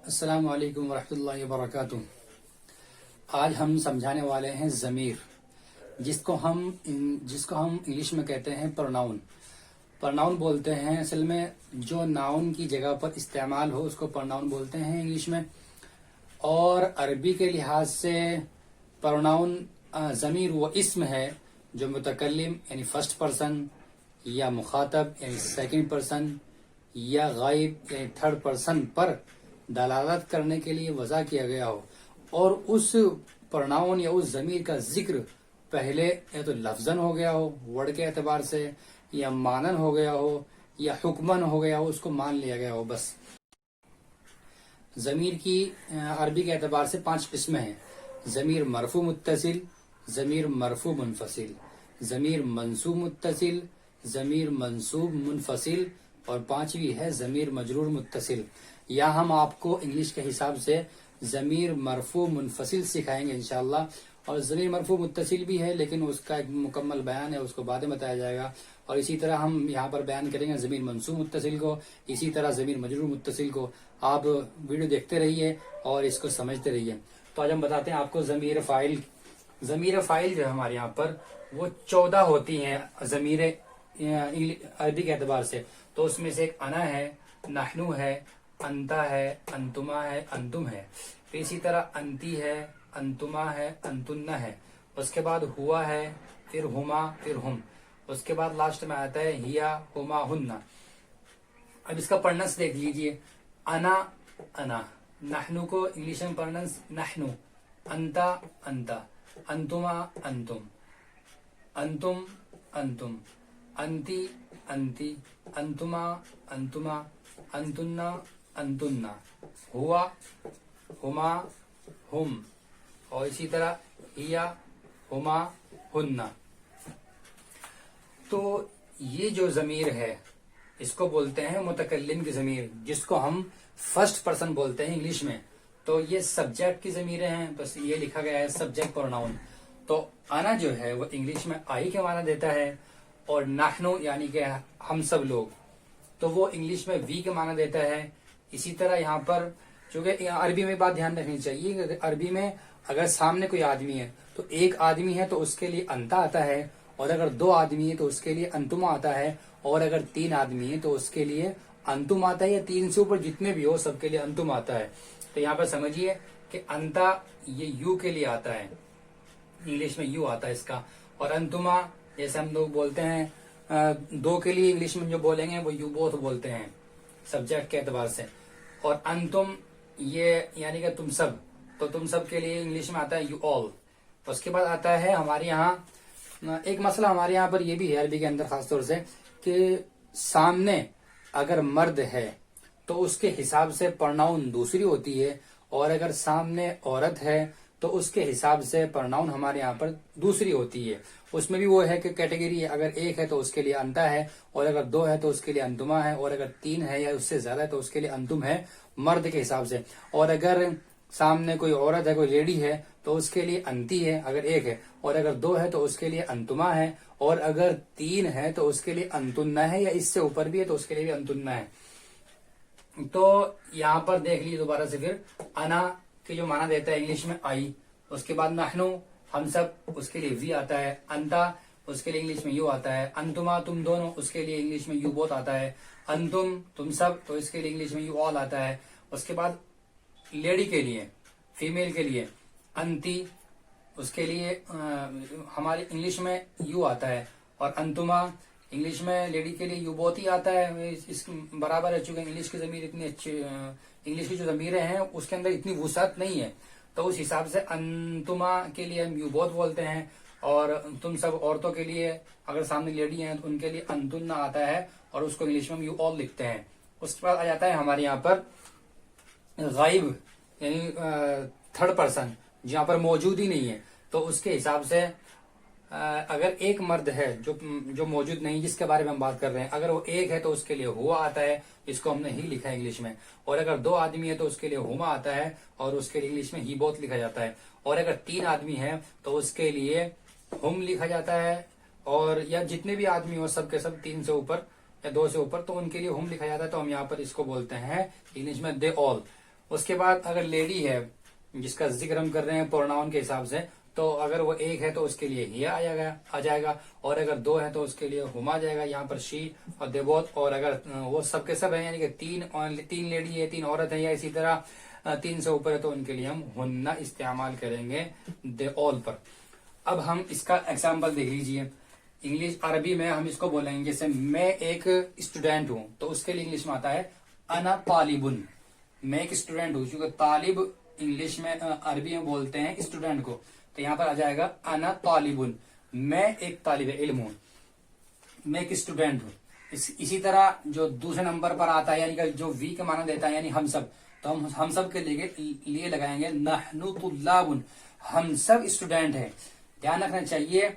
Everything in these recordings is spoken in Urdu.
السلام علیکم ورحمۃ اللہ وبرکاتہ۔ آج ہم سمجھانے والے ہیں ضمیر، جس کو ہم انگلش میں کہتے ہیں پروناؤن۔ پروناؤن بولتے ہیں اصل میں جو ناؤن کی جگہ پر استعمال ہو اس کو پروناؤن بولتے ہیں انگلش میں، اور عربی کے لحاظ سے پروناؤن ضمیر وہ اسم ہے جو متکلم یعنی فرسٹ پرسن یا مخاطب یعنی سیکنڈ پرسن یا غائب یعنی تھرڈ پرسن پر دلالت کرنے کے لیے وضع کیا گیا ہو، اور اس پروناؤن یا اس ضمیر کا ذکر پہلے یا تو لفظاً ہو گیا ہو ورڈ کے اعتبار سے، یا مانن ہو گیا ہو، یا حکمن ہو گیا ہو، اس کو مان لیا گیا ہو بس۔ ضمیر کی عربی کے اعتبار سے 5 قسمیں ہیں: ضمیر مرفوع متصل، ضمیر مرفوع منفصل، ضمیر منصوب متصل، ضمیر منصوب منفصل، اور 5ویں ہے ضمیر مجرور متصل۔ یا ہم آپ کو انگلش کے حساب سے ضمیر مرفوع منفصل سکھائیں گے انشاءاللہ، اور ضمیر مرفوع متصل بھی ہے لیکن اس کا ایک مکمل بیان ہے، اس کو بعد میں بتایا جائے گا۔ اور اسی طرح ہم یہاں پر بیان کریں گے ضمیر منصوب متصل کو، اسی طرح ضمیر مجرور متصل کو۔ آپ ویڈیو دیکھتے رہیے اور اس کو سمجھتے رہیے۔ تو آج ہم بتاتے ہیں آپ کو ضمیر فاعل۔ ضمیر فاعل جو ہے ہمارے یہاں پر وہ 14 ہوتی ہیں ضمیر عربی کے اعتبار سے۔ تو اس میں سے ایک انا ہے، نحنو ہے، انتا ہے، انتما ہے، انتم ہے۔ پھر اسی طرح انتی ہے، انتما ہے، انتن ہے۔ اس کے بعد ہوا ہے، پھر ہما، پھر ہم۔ اس کے بعد لاسٹ میں آتا ہے ہیا، ہما، ہن۔ اب اس کا پڑھنس دیکھ لیجئے۔ انا، انا۔ نحنو کو انگلش میں پڑھنس نحنو۔ انتا، انتا۔ انتما، انتم۔ انتم، انتم۔ انتی، انتی۔ انتما، انتما۔ انتنا، انتنا۔ ہوا، ہما، ہم۔ اور اسی طرح ہیا، ہما، ہن۔ تو یہ جو ضمیر ہے اس کو بولتے ہیں متکلم کی ضمیر، جس کو ہم فرسٹ پرسن بولتے ہیں انگلش میں۔ تو یہ سبجیکٹ کی ضمیریں ہیں، بس یہ لکھا گیا ہے سبجیکٹ پروناؤن۔ تو انا جو ہے وہ انگلش میں آئی کے معنی دیتا ہے، اور نحنو یعنی کہ ہم سب لوگ تو وہ انگلش میں وی کے معنی دیتا ہے۔ اسی طرح یہاں پر چونکہ عربی میں بات دھیان رکھنی چاہیے کہ عربی میں اگر سامنے کوئی آدمی ہے تو ایک آدمی ہے تو اس کے لیے انتا آتا ہے، اور اگر 2 آدمی ہے تو اس کے لیے انتما آتا ہے، اور اگر 3 آدمی ہے تو اس کے لیے انتم آتا ہے، یا 3 سے اوپر جتنے بھی ہو سب کے لیے انتم آتا ہے۔ تو یہاں پر سمجھیے کہ انتا یہ یو کے لیے آتا ہے، انگلش میں یو آتا ہے اس کا، اور انتما جیسے ہم لوگ بولتے ہیں 2 کے لیے انگلش میں جو بولیں گے وہ یو بوتھ بولتے ہیں سبجیکٹ کے اعتبار سے، اور انتم یہ یعنی کہ تم سب، تو تم سب کے لیے انگلش میں آتا ہے یو آل۔ اس کے بعد آتا ہے ہمارے یہاں ایک مسئلہ، ہمارے یہاں پر یہ بھی ہے عربی کے اندر خاص طور سے کہ سامنے اگر مرد ہے تو اس کے حساب سے پروناؤن دوسری ہوتی ہے، اور اگر سامنے عورت ہے تو اس کے حساب سے پروناؤن ہمارے یہاں پر دوسری ہوتی ہے۔ اس میں بھی وہ ہے کہ کیٹیگری، اگر 1 ہے تو اس کے لیے انتا ہے، اور اگر 2 ہے تو اس کے لیے انتما ہے، اور اگر 3 ہے یا اس سے زیادہ ہے تو اس کے لیے انتم ہے مرد کے حساب سے، اور اگر سامنے کوئی عورت ہے، کوئی لیڈی ہے تو اس کے لیے انتی ہے اگر 1 ہے، اور اگر 2 ہے تو اس کے لیے انتما ہے، اور اگر 3 ہے تو اس کے لیے انتنا ہے، یا اس سے اوپر بھی ہے تو اس کے لیے بھی انتنا ہے۔ تو یہاں پر دیکھ لیجیے دوبارہ سے، پھر انا کے جو معنی دیتا ہے انگلش میں آئی، اس کے بعد نحنو ہم سب، اس کے لیے وی آتا ہے، انتا اس کے لیے انگلش میں یو آتا ہے، انتما تم دونوں اس کے لیے انگلش میں یو بوتھ آتا ہے، انتم تم سب تو اس کے لیے انگلش میں یو آل آتا ہے۔ اس کے بعد لیڈی کے لیے، فیمیل کے لیے انتی، اس کے لیے ہماری انگلش میں یو آتا ہے، اور انتما انگلش میں لیڈی کے لیے یو بوتھ ہی آتا ہے، اس برابر ہے، چونکہ انگلش کی ضمیر اتنی اچھی، انگلش کی جو ضمیریں ہیں اس کے اندر اتنی وسعت نہیں ہے، تو اس حساب سے انتما کے لیے ہم یو بوتھ بولتے ہیں، اور تم سب عورتوں کے لیے اگر سامنے لیڈی ہیں تو ان کے لیے انتنا آتا ہے، اور اس کو انگلش میں ہم یو آل لکھتے ہیں۔ اس کے بعد آ جاتا ہے ہمارے یہاں پر غائب یعنی تھرڈ پرسن، جہاں پر موجود ہی نہیں ہے، تو اس کے حساب سے اگر ایک مرد ہے جو موجود نہیں، جس کے بارے میں ہم بات کر رہے ہیں، اگر وہ 1 ہے تو اس کے لیے ہوا آتا ہے، اس کو ہم نے ہی لکھا ہے انگلش میں، اور اگر 2 آدمی ہے تو اس کے لیے ہما آتا ہے، اور اس کے لیے انگلش میں ہی بوتھ لکھا جاتا ہے، اور اگر 3 آدمی ہے تو اس کے لیے ہم لکھا جاتا ہے، اور یا جتنے بھی آدمی ہو سب کے سب 3 سے اوپر یا 2 سے اوپر تو ان کے لیے ہم لکھا جاتا ہے، تو ہم یہاں پر اس کو بولتے ہیں انگلش میں دے آل۔ اس کے بعد اگر لیڈی ہے جس کا ذکر ہم کر رہے ہیں پروناؤن کے حساب سے، تو اگر وہ ایک ہے تو اس کے لیے ہی آ جائے گا، اور اگر دو ہے تو اس کے لیے ہم آ جائے گا، یہاں پر شی اور دے بوتھ، اور اگر وہ سب کے سب ہیں یعنی کہ تین لیڈی ہے، تین عورت ہے، یا اسی طرح تین سے اوپر ہے تو ان کے لیے ہم ہننا استعمال کریں گے دے آل پر۔ اب ہم اس کا ایگزامپل دیکھ لیجئے، انگلش عربی میں ہم اس کو بولیں گے، جیسے میں ایک اسٹوڈینٹ ہوں تو اس کے لیے انگلش میں آتا ہے انا طالبن، میں ایک اسٹوڈینٹ ہوں، کیونکہ طالب انگلش میں عربی میں بولتے ہیں اسٹوڈینٹ کو، تو یہاں پر آ جائے گا انا طالبن، میں ایک طالب علم ہوں، میں ایک اسٹوڈینٹ ہوں۔ اسی طرح جو دوسرے نمبر پر آتا ہے یعنی کہ جو وی کا معنی دیتا ہے یعنی ہم سب، تو ہم سب کے لیے لگائیں گے نحن طلاب، ہم سب اسٹوڈینٹ ہیں۔ دھیان رکھنا چاہیے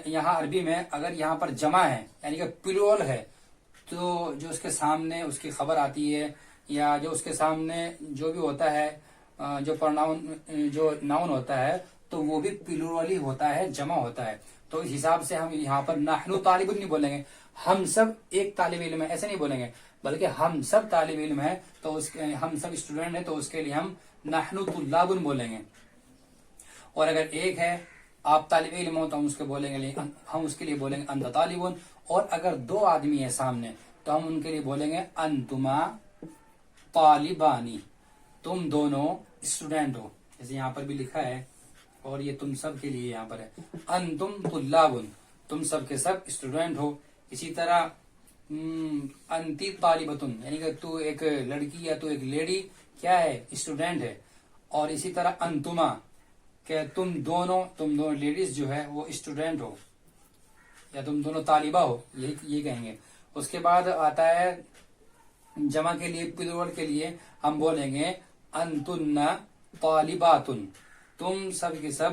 یہاں عربی میں اگر یہاں پر جمع ہے یعنی کہ پلورل ہے، تو جو اس کے سامنے اس کی خبر آتی ہے یا جو اس کے سامنے جو بھی ہوتا ہے، جو پروناؤن جو ناؤن ہوتا ہے تو وہ بھی پلورل ہی ہوتا ہے، جمع ہوتا ہے۔ تو اس حساب سے ہم یہاں پر نحن طالب نہیں بولیں گے، ہم سب ایک طالب علم ہے ایسے نہیں بولیں گے، بلکہ ہم سب طالب علم ہے تو ہم سب اسٹوڈینٹ ہیں تو اس کے لیے ہم نحن طلاب بولیں گے۔ اور اگر ایک ہے آپ طالب علم ہو تو ہم اس کے لیے بولیں گے انت طالب، اور اگر دو آدمی ہے سامنے تو ہم ان کے لیے بولیں گے انتما طالبانی، تم دونوں اسٹوڈینٹ ہو، جیسے یہاں پر بھی لکھا ہے، اور یہ تم سب کے لیے یہاں پر ہے انتم طلاب، تم سب کے سب اسٹوڈینٹ ہو۔ اسی طرح انتی طالبتن یعنی کہ تو ایک لڑکی یا تو ایک لیڈی کیا ہے، اسٹوڈینٹ ہے، اور اسی طرح انتما کہ تم دونوں لیڈیز جو ہے وہ اسٹوڈینٹ ہو یا تم دونوں طالبہ ہو، یہ کہیں گے۔ اس کے بعد آتا ہے جمع کے لیے، پلورل کے لیے ہم بولیں گے انتن طالباتن، تم سب کے سب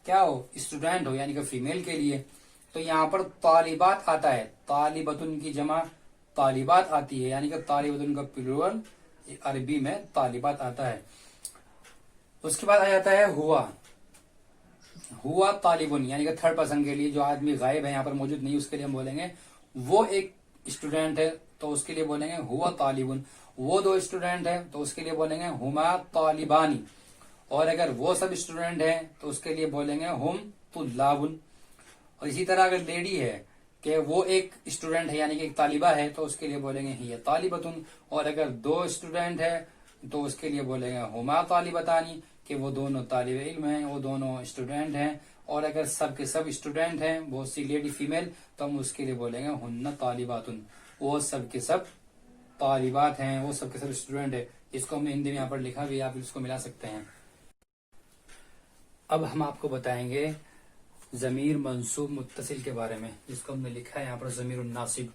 کیا ہو، اسٹوڈینٹ ہو، یعنی کہ فیمیل کے لیے۔ تو یہاں پر طالبات آتا ہے، طالبتن کی جمع طالبات آتی ہے، یعنی کہ طالبتن کا پلورل عربی میں طالبات آتا ہے۔ اس کے بعد آ جاتا ہے ہوا طالبن، یعنی کہ تھرڈ پرسن کے لیے، جو آدمی غائب ہے یہاں پر موجود نہیں، اس کے لیے ہم بولیں گے وہ ایک اسٹوڈینٹ ہے تو اس کے لیے بولیں گے ہوا طالبن، وہ دو اسٹوڈینٹ ہے تو اس کے لیے بولیں گے ہما طالبانی، اور اگر وہ سب اسٹوڈینٹ ہیں تو اس کے لیے بولیں گے ہم طلاب۔ اور اسی طرح اگر لیڈی ہے کہ وہ ایک اسٹوڈینٹ ہے یعنی کہ ایک طالبہ ہے تو اس کے لیے بولیں گے ہی طالبتن، اور اگر دو اسٹوڈینٹ ہے تو اس کے لیے بولیں گے ہما طالبتانی کہ وہ دونوں طالب علم ہیں، وہ دونوں اسٹوڈینٹ ہیں، اور اگر سب کے سب اسٹوڈینٹ ہیں بہت سی لیڈی فیمیل تو ہم اس کے لیے بولیں گے ہن طالباتن، وہ سب کے سب طالبات ہیں، وہ سب کے سب اسٹوڈینٹ ہے۔ اس کو ہم نے ہندی میں یہاں پر لکھا بھی، آپ اس کو ملا سکتے ہیں۔ اب ہم آپ کو بتائیں گے ضمیر منصوب متصل کے بارے میں، جس کو ہم نے لکھا ہے یہاں پر ضمیر الناصب،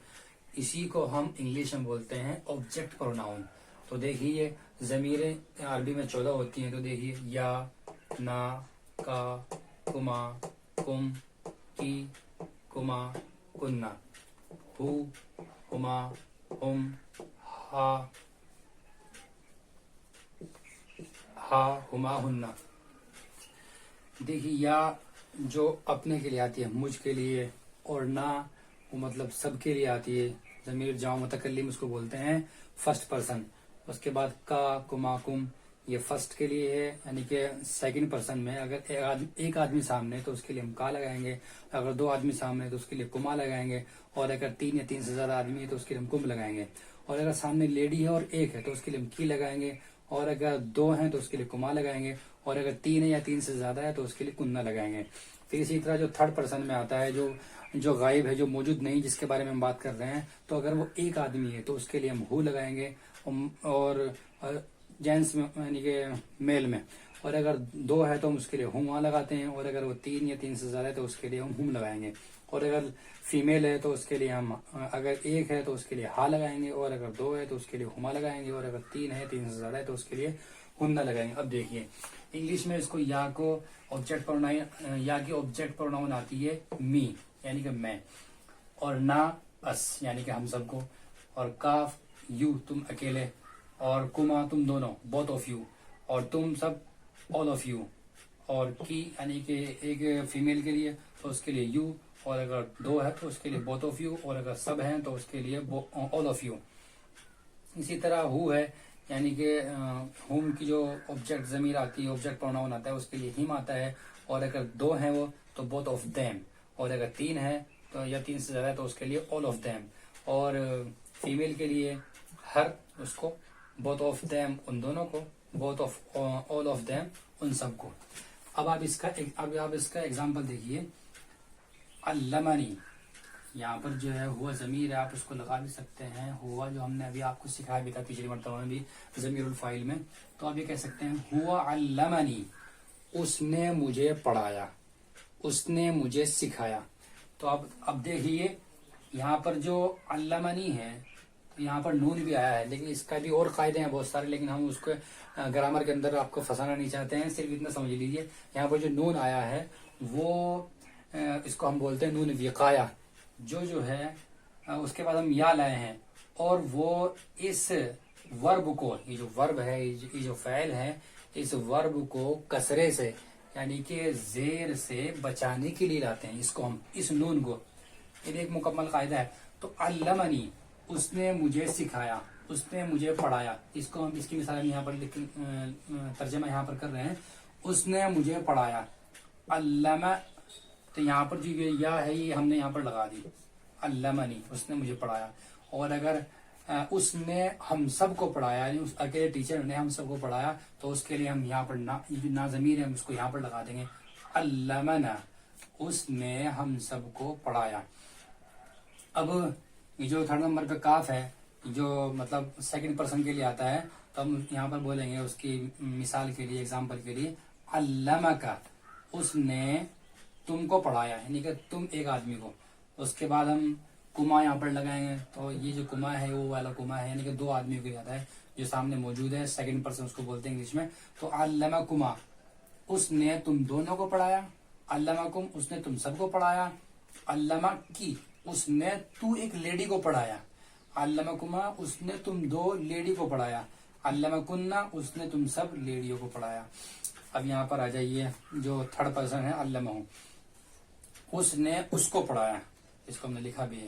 اسی کو ہم انگلش میں بولتے ہیں آبجیکٹ پروناؤن۔ تو دیکھیے ضمیریں عربی میں 14 ہوتی ہیں، تو دیکھیے یا، نا، کا، کما، کم، کی، کما، کننا، ہو، ہما، ہم، ہا، ہما، ہننا۔ دیکھیے یا جو اپنے کے لیے آتی ہے، مجھ کے لیے، اور نا وہ مطلب سب کے لیے آتی ہے، ضمیر جمع متکلم اس کو بولتے ہیں فرسٹ پرسن۔ اس کے بعد کا، کما، کم یہ فرسٹ کے لیے ہے، یعنی کہ سیکنڈ پرسن میں اگر ایک آدمی سامنے تو اس کے لیے ہم کا لگائیں گے، اگر دو آدمی سامنے تو اس کے لیے کما لگائیں گے، اور اگر تین یا تین سے زیادہ آدمی ہے تو اس کے لیے ہم کم لگائیں گے، اور اگر سامنے لیڈی ہے اور ایک ہے تو اس کے لیے ہم کی لگائیں گے، اور اگر دو ہیں تو اس کے لیے کما لگائیں گے، اور اگر تین ہے یا تین سے زیادہ ہے تو اس کے لیے کننا لگائیں گے۔ پھر اسی طرح جو تھرڈ پرسن میں آتا ہے، جو غائب ہے، جو موجود نہیں، جس کے بارے میں ہم بات کر رہے ہیں، تو اگر وہ ایک آدمی ہے تو اس کے لیے ہم ہو لگائیں گے، اور جینس میں یعنی کہ میل میں، اور اگر دو ہے تو ہم اس کے لیے ہم لگاتے ہیں، اور اگر وہ تین یا تین سے زیادہ ہے تو اس کے لیے ہم لگائیں گے، اور اگر فیمیل ہے تو اس کے لیے ہم، اگر ایک ہے تو اس کے لیے ہا لگائیں گے، اور اگر دو ہے تو اس کے لیے ہما لگائیں گے، اور اگر تین ہے، تین سے زیادہ ہے تو اس کے لیے ہننا لگائیں گے۔ اب دیکھیے انگلش میں اس کو یا کی آبجیکٹ پروناؤن آتی ہے می یعنی کہ میں، اور نا اس یعنی کہ ہم سب کو، اور کاف یو تم اکیلے، اور کما تم دونوں بوتھ آف یو، اور تم سب آل آف یو، اور کی یعنی کہ ایک فیمیل کے لیے تو اس کے لیے یو، اور اگر دو ہے تو اس کے لیے بوتھ آف یو، اور اگر سب ہیں تو اس کے لیے آل آف یو۔ اسی طرح ہو ہے یعنی کہ ہم کی جو آبجیکٹ ضمیر آتی ہے، آبجیکٹ پروناؤن آتا ہے، اس کے لیے ہم آتا ہے، اور اگر 2 ہیں وہ تو بوتھ آف دیم، اور اگر 3 ہے تو یا 3 سے زیادہ ہے تو اس کے لیے آل آف دیم، اور فیمیل کے لیے ہر، اس کو بوتھ آف دیم ان دونوں کو، both of all of them ان سب کو۔ اب آپ اس کا ایگزامپل دیکھیے، علمنی، یہاں پر جو ہے ہوا ضمیر ہے، آپ اس کو لگا بھی سکتے ہیں، ہوا جو ہم نے ابھی آپ کو سکھایا بھی تھا پچھلی مرتبہ میں بھی ضمیر الفاعل میں، تو آپ یہ کہہ سکتے ہیں ہوا علمنی، اس نے مجھے پڑھایا، اس نے مجھے سکھایا۔ تو اب دیکھیے یہاں پر جو علمنی ہے تو یہاں پر نون بھی آیا ہے، لیکن اس کا بھی اور قاعدے ہیں بہت سارے، لیکن ہم اس کو گرامر کے اندر آپ کو پھنسانا نہیں چاہتے ہیں، صرف اتنا سمجھ لیجیے یہاں پر جو نون آیا ہے وہ اس کو ہم بولتے ہیں نون وقایا، جو ہے اس کے بعد ہم یا لائے ہیں، اور وہ اس ورب کو، یہ جو ورب ہے، یہ جو فعل ہے، اس ورب کو کسرے سے یعنی کہ زیر سے بچانے کے لیے لاتے ہیں، اس کو ہم، اس نون کو، یہ ایک مکمل قاعدہ ہے۔ تو علمنی، اس نے مجھے سکھایا، اس نے مجھے پڑھایا، اس کو ہم، اس کی مثال یہاں پر ترجمہ یہاں پر کر رہے ہیں، اس نے مجھے پڑھایا، علم، تو یہاں پر جو یہ یا ہے یہ ہم نے یہاں پر لگا دی، علمنی، اس نے مجھے پڑھایا، اور اگر اس نے ہم سب کو پڑھایا، یعنی اس اکیلے ٹیچر نے ہم سب کو پڑھایا، تو اس کے لیے ہم یہاں پر یہ جو نا ضمیر ہے ہم اس کو یہاں پر لگا دیں گے، علمنا، اس نے ہم سب کو پڑھایا۔ اب یہ جو 3rd نمبر پہ کاف ہے، جو مطلب سیکنڈ پرسن کے لیے آتا ہے، تو ہم یہاں پر بولیں گے اس کی مثال کے لیے، ایگزامپل کے لیے، علمکا، اس نے تم کو پڑھایا، یعنی کہ تم ایک آدمی کو۔ اس کے بعد ہم کما یہاں پر لگائیں گے، تو یہ جو کما ہے وہ والا کما ہے، یعنی کہ 2 آدمیوں کے لیے آتا ہے جو سامنے موجود ہے، سیکنڈ پرسن اس کو بولتے ہیں انگلش میں۔ تو علمکما، اس نے تم دونوں کو پڑھایا، علمکم، اس نے تم سب کو پڑھایا، علمکی، اس نے تو ایک لیڈی کو پڑھایا، علمکما، اس نے تم 2 لیڈی کو پڑھایا، علمکنہ، اس نے تم سب لیڈیوں کو پڑھایا۔ اب یہاں پر آ جائیے جو 3rd پرسن ہے، علمہ، اس نے اس کو پڑھایا، اس کو ہم نے لکھا بھی ہے،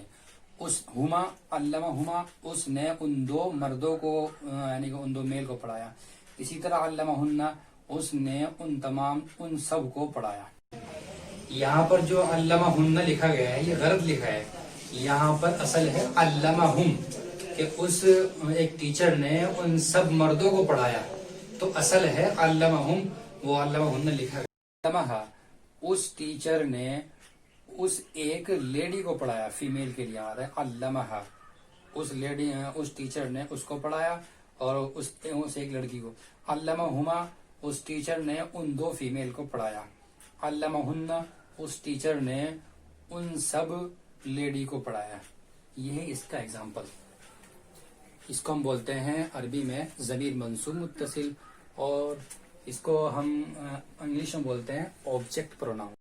اس ہما، علمہما، اس نے ان 2 مردوں کو یعنی کہ ان 2 میل کو پڑھایا۔ اسی طرح علمہن، اس نے ان سب کو پڑھایا۔ یہاں پر جو علمہن لکھا گیا ہے یہ غلط لکھا ہے، یہاں پر اصل ہے علمہم، کہ اس ایک ٹیچر نے ان سب مردوں کو پڑھایا، تو اصل ہے علمہم، وہ علمہن لکھا گیا۔ علمہا، اس ٹیچر نے اس ایک لیڈی کو پڑھایا، فیمیل کے لیے آ رہا ہے علمہا، اس ٹیچر نے اس کو پڑھایا اور اس ایک لڑکی کو۔ علمہما، اس ٹیچر نے ان 2 فیمیل کو پڑھایا۔ علمہن، اس ٹیچر نے ان سب لیڈی کو پڑھایا۔ یہ ہے اس کا ایگزامپل۔ اس کو ہم بولتے ہیں عربی میں ضمیر منصوب متصل، اور اس کو ہم انگلش میں بولتے ہیں آبجیکٹ پروناؤن۔